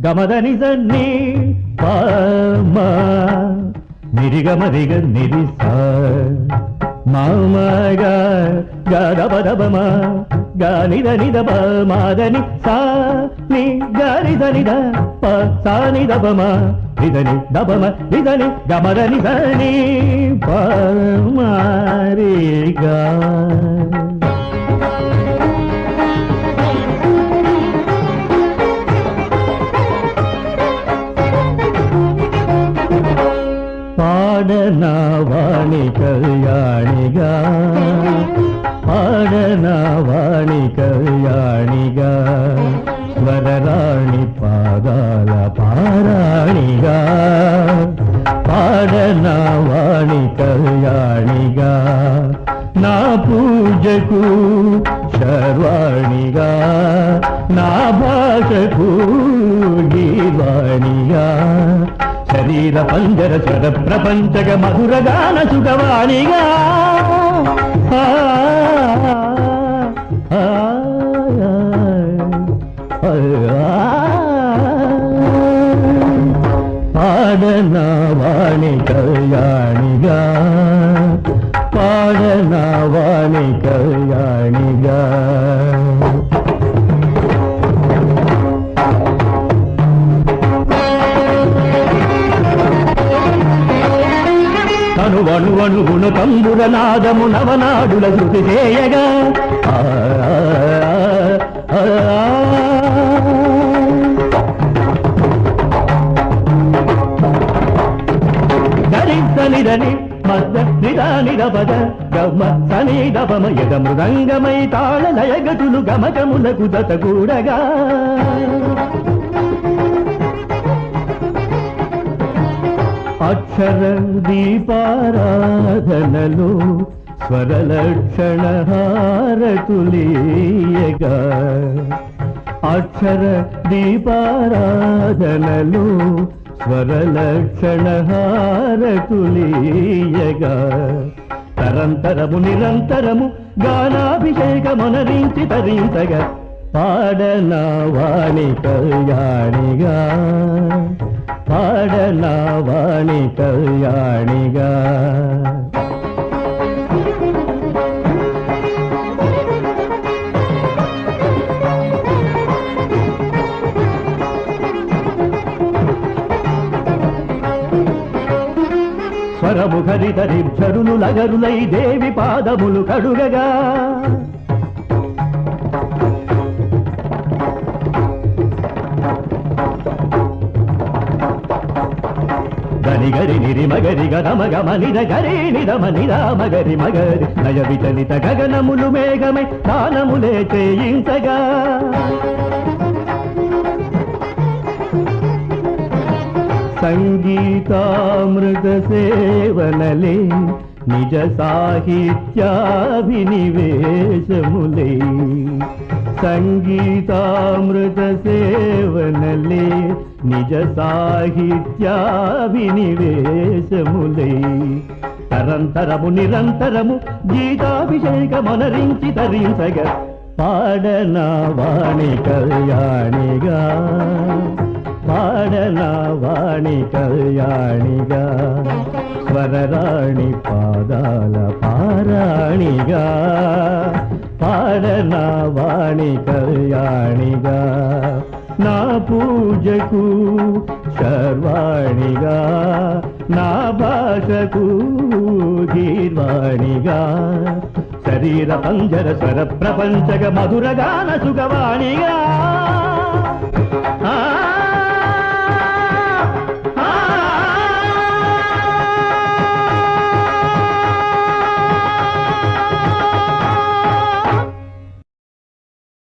గమదని సన్ని పామ నిరిగమరిగ నిరిస మామగ గదబదబమ గానిద నిదబ మాదని సా ని గానిద నిద ప సా నిదబమ నిదని దబమ నిదని గమదని సని పామరిగా పాడనా వాణి కళ్యాణిగా పాడనా వాణి కళ్యాణిగా స్వరరాణి పాదాల పారాణిగా పాడనా వాణి కళ్యాణిగా నా పూజకు శర్వాణిగా నా భాషకు గీవాణిగా శరీర పంజర స్వర ప్రపంచక మధురగాన సుఖవాణిగా పాడనా వాణి కళ్యాణిగా పాడనా వాణి కళ్యాణిగా అణువణువణువును తంబుర నాదము నవనాడుల శృతి చేయగా ధరిసనిదని మద్ద నిదానిదపద గమ సనిదపమ యద మృదంగమై తాళ లయగటులు గమకములకు దతగూడగా అక్షర దీపారాధనలు స్వరలక్షణ హారతులీయగా అక్షర దీపారాధనలు స్వరలక్షణ హారతులీయగా తరంతరము నిరంతరము గానాభిషేకమునరించి తరించగా పాడనా వాణి కళ్యాణిగా పాడనా వాణి కళ్యాణిగా స్వరముఖరితరిర్ఝరులు లగరులై దేవి పాదములు కడుగగా గరి నిరి మగరి గమ గమ నిద గరి నిదమ నిద మగరి మగరి నయ విచలిత గగనములు మేఘమై దానములే చేయించగా సంగీతామృత సేవనలే నిజ సాహిత్యాభినివేశములే సంగీతామృత సేవనలే నిజ సాహిత్యాభినివేశములే తరంతరము నిరంతరము గీతాభిషేకమునరించి తరించగా పాడనా వాణి కళ్యాణిగా పాడనా వాణి కళ్యాణిగా స్వరరాణి పాదాల పారాణిగా పాడనా వాణి కళ్యాణిగా నా పూజకు శర్వాణిగా నా భాషకు గీర్వాణిగా శరీర పంజర స్వర ప్రపంచక మధురగాన సుఖవాణిగా